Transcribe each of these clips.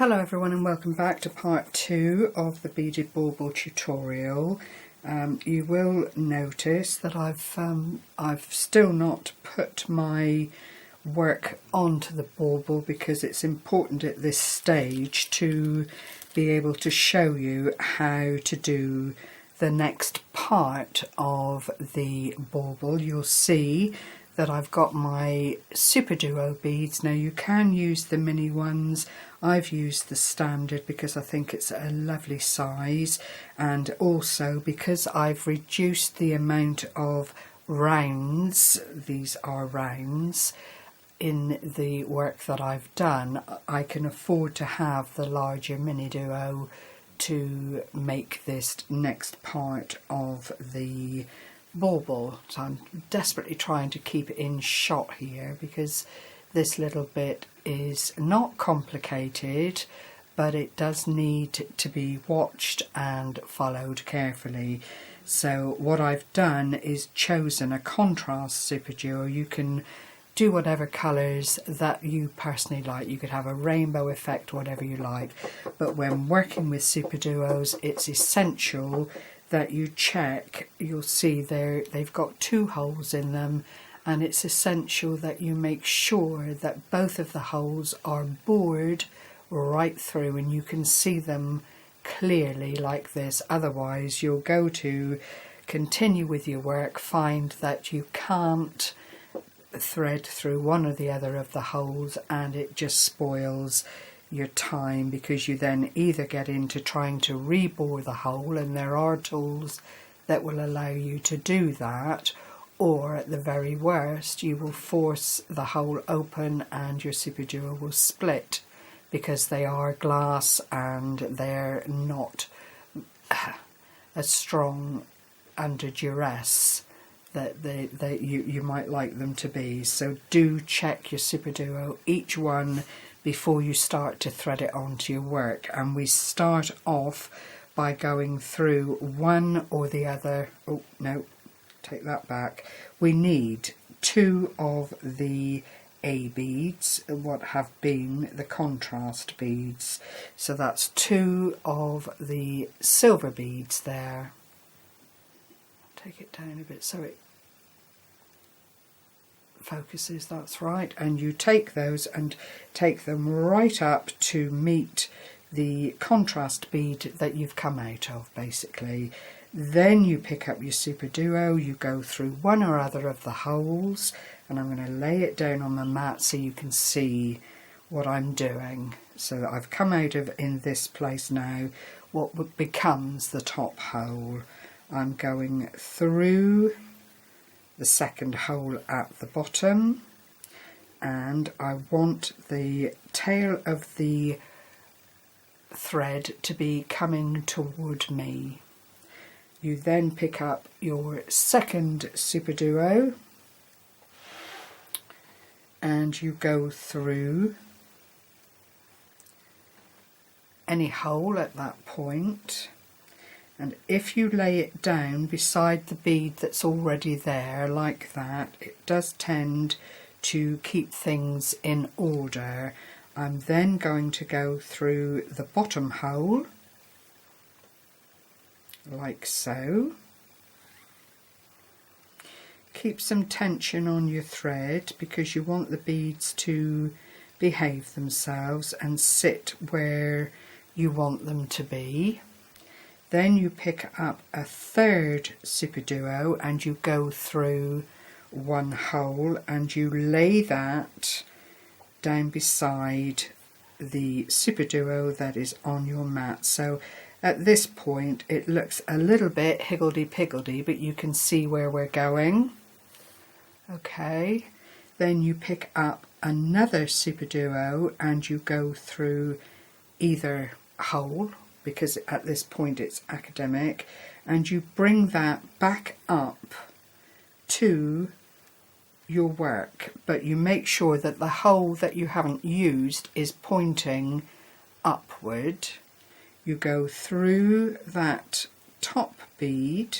Hello everyone and welcome back to part 2 of the beaded bauble tutorial. You will notice that I've still not put my work onto the bauble because it's important at this stage to be able to show you how to do the next part of the bauble. You'll see that I've got my Super Duo beads. Now you can use the mini ones. I've used the standard because I think it's a lovely size, and also because I've reduced the amount of rounds, these are rounds, in the work that I've done, I can afford to have the larger mini duo to make this next part of the bauble. So I'm desperately trying to keep it in shot here because this little bit is not complicated, but it does need to be watched and followed carefully. So what I've done is chosen a contrast Super Duo. You can do whatever colours that you personally like. You could have a rainbow effect, whatever you like. But when working with Super Duos, it's essential that you check. You'll see they've got 2 holes in them, and it's essential that you make sure that both of the holes are bored right through and you can see them clearly like this. Otherwise you'll go to continue with your work, find that you can't thread through one or the other of the holes, and it just spoils your time because you then either get into trying to rebore the hole, and there are tools that will allow you to do that, or at the very worst you will force the hole open and your Super Duo will split because they are glass and they're not as strong under duress that you might like them to be. So do check your Super Duo, each one, before you start to thread it onto your work. And we start off by going through one or the other. Oh no, take that back. We need 2 of the A beads, what have been the contrast beads. So that's 2 of the silver beads there. Take it down a bit so it focuses, that's right. And you take those and take them right up to meet the contrast bead that you've come out of, basically. Then you pick up your Super Duo, you go through one or other of the holes, and I'm going to lay it down on the mat so you can see what I'm doing. So I've come out of, in this place now, what becomes the top hole. I'm going through the second hole at the bottom, and I want the tail of the thread to be coming toward me. You then pick up your second Super Duo and you go through any hole at that point. And if you lay it down beside the bead that's already there like that, it does tend to keep things in order. I'm then going to go through the bottom hole like so. Keep some tension on your thread because you want the beads to behave themselves and sit where you want them to be. Then you pick up a third Super Duo and you go through one hole and you lay that down beside the Super Duo that is on your mat. So at this point it looks a little bit higgledy-piggledy, but you can see where we're going. Okay, then you pick up another Super Duo and you go through either hole, because at this point it's academic, and you bring that back up to your work, but you make sure that the hole that you haven't used is pointing upward. You go through that top bead,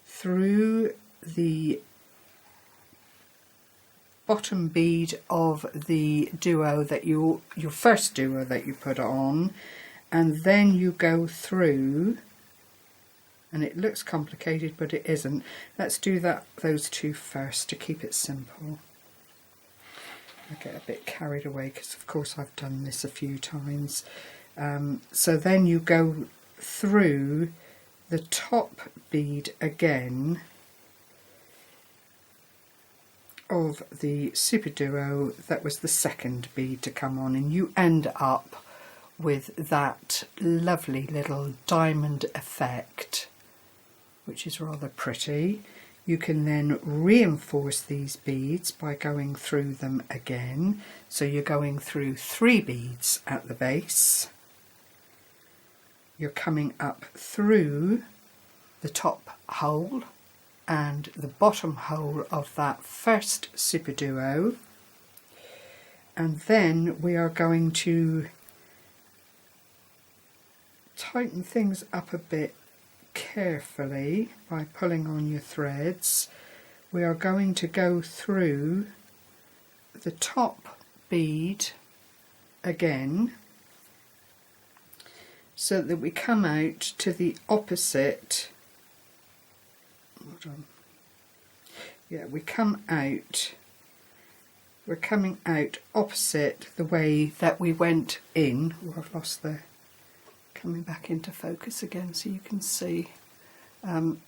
through the bottom bead of the duo that your first duo that you put on, and then you go through, and it looks complicated but it isn't. Let's do those two first to keep it simple. I get a bit carried away because of course I've done this a few times. So then you go through the top bead again of the super duo that was the second bead to come on, and you end up with that lovely little diamond effect, which is rather pretty. You can then reinforce these beads by going through them again. So you're going through 3 beads at the base. You're coming up through the top hole and the bottom hole of that first super duo, and then we are going to tighten things up a bit carefully by pulling on your threads. We are going to go through the top bead again so that we come out to the opposite. Hold on. Yeah, we're coming out opposite the way that we went in. Oh, I've lost the coming back into focus again so you can see.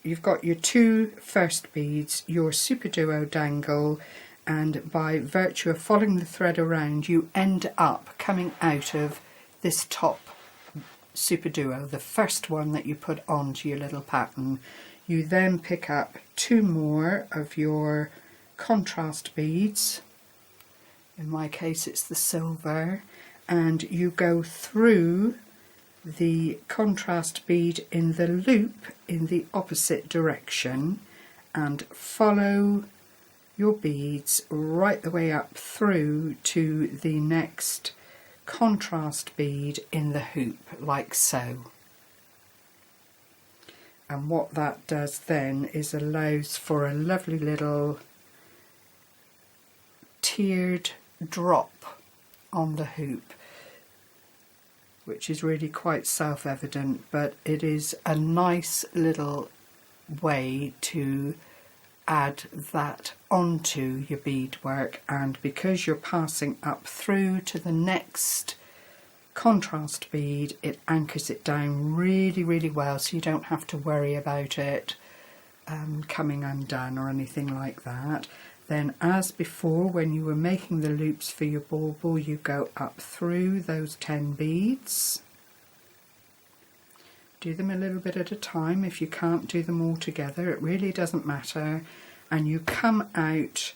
You've got your 2 first beads, your super duo dangle, and by virtue of following the thread around you end up coming out of this top super duo, the first one that you put onto your little pattern. You then pick up 2 more of your contrast beads, in my case it's the silver, and you go through the contrast bead in the loop in the opposite direction and follow your beads right the way up through to the next contrast bead in the hoop, like so. And what that does then is allows for a lovely little tiered drop on the hoop, which is really quite self-evident, but it is a nice little way to add that onto your beadwork, and because you're passing up through to the next contrast bead, it anchors it down really well, so you don't have to worry about it coming undone or anything like that. Then, as before, when you were making the loops for your bauble, you go up through those 10 beads. Do them a little bit at a time. If you can't do them all together, it really doesn't matter. And you come out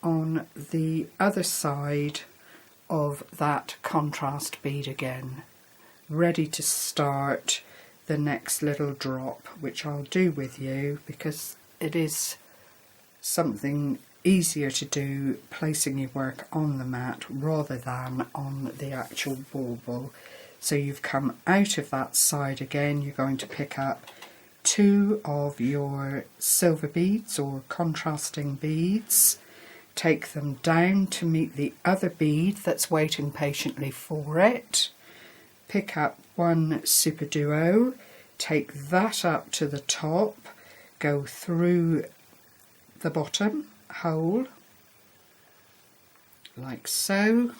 on the other side of that contrast bead again, ready to start the next little drop, which I'll do with you because it is something easier to do placing your work on the mat rather than on the actual bauble. So you've come out of that side again, you're going to pick up 2 of your silver beads or contrasting beads, take them down to meet the other bead that's waiting patiently for it, pick up 1 super duo, take that up to the top, go through the bottom hole like so.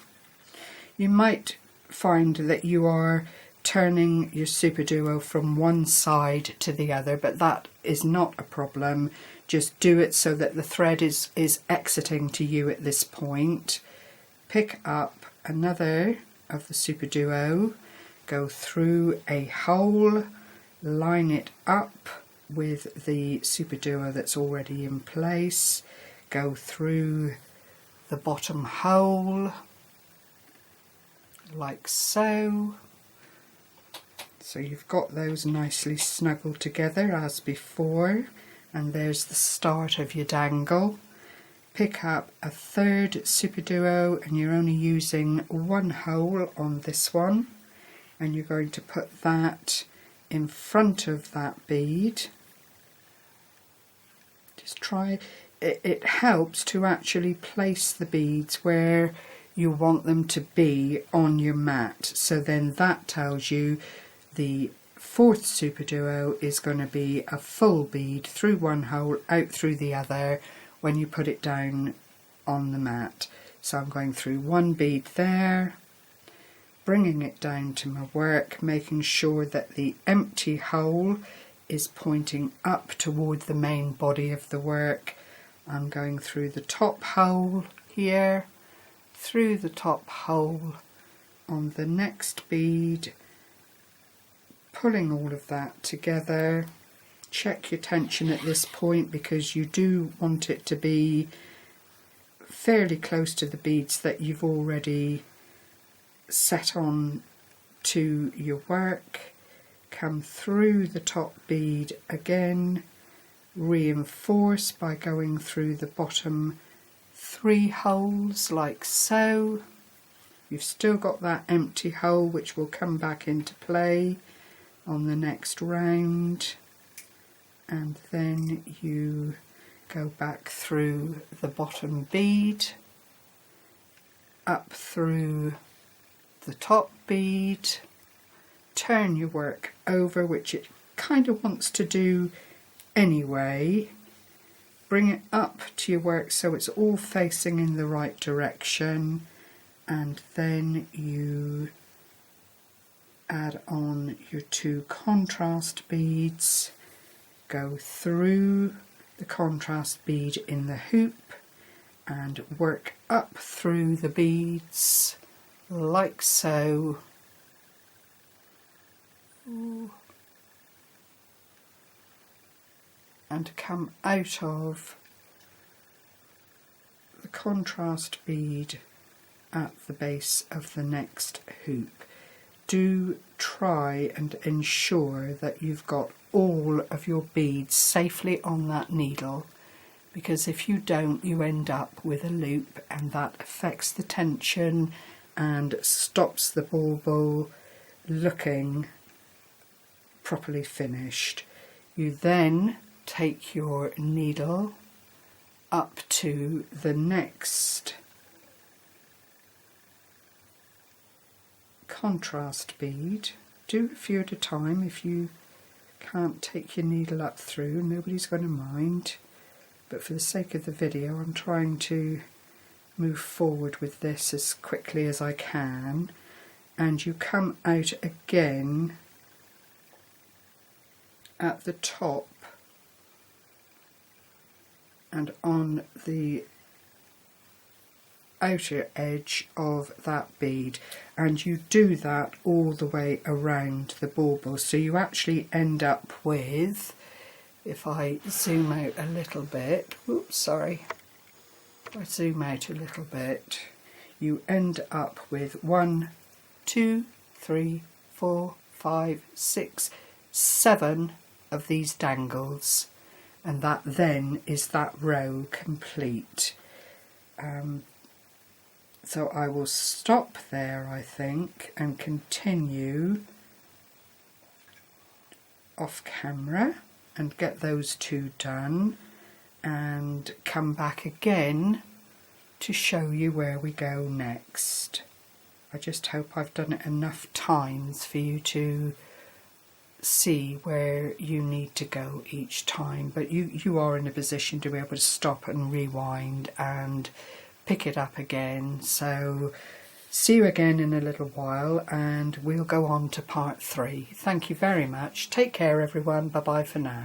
You might find that you are turning your super duo from one side to the other, but that is not a problem. Just do it so that the thread is exiting to you at this point. Pick up another of the super duo, go through a hole, line it up with the super duo that's already in place, go through the bottom hole like so. So you've got those nicely snuggled together as before, and there's the start of your dangle. Pick up a 3rd super duo, and you're only using 1 hole on this one, and you're going to put that in front of that bead. Just try, it helps to actually place the beads where you want them to be on your mat. So then that tells you the fourth super duo is going to be a full bead through one hole, out through the other when you put it down on the mat. So I'm going through one bead there, bringing it down to my work, making sure that the empty hole is pointing up toward the main body of the work. I'm going through the top hole here, through the top hole on the next bead, pulling all of that together. Check your tension at this point because you do want it to be fairly close to the beads that you've already set on to your work. Come through the top bead again, reinforce by going through the bottom 3 holes like so. You've still got that empty hole which will come back into play on the next round, and then you go back through the bottom bead, up through the top bead, turn your work over, which it kind of wants to do anyway. Bring it up to your work so it's all facing in the right direction, and then you add on your 2 contrast beads, go through the contrast bead in the hoop and work up through the beads like so. And come out of the contrast bead at the base of the next hoop. Do try and ensure that you've got all of your beads safely on that needle, because if you don't, you end up with a loop, and that affects the tension and stops the bauble looking properly finished. You then take your needle up to the next contrast bead. Do a few at a time. If you can't take your needle up through, nobody's going to mind, but for the sake of the video I'm trying to move forward with this as quickly as I can. And you come out again at the top and on the outer edge of that bead, and you do that all the way around the bauble, so you actually end up with, if I zoom out a little bit, oops, sorry, if I zoom out a little bit, you end up with 1, 2, 3, 4, 5, 6, 7 of these dangles, and that then is that row complete. So I will stop there, I think, and continue off camera and get those 2 done, and come back again to show you where we go next. I just hope I've done it enough times for you to see where you need to go each time, but you are in a position to be able to stop and rewind and pick it up again. So see you again in a little while, and we'll go on to part 3. Thank you very much. Take care everyone. Bye bye for now.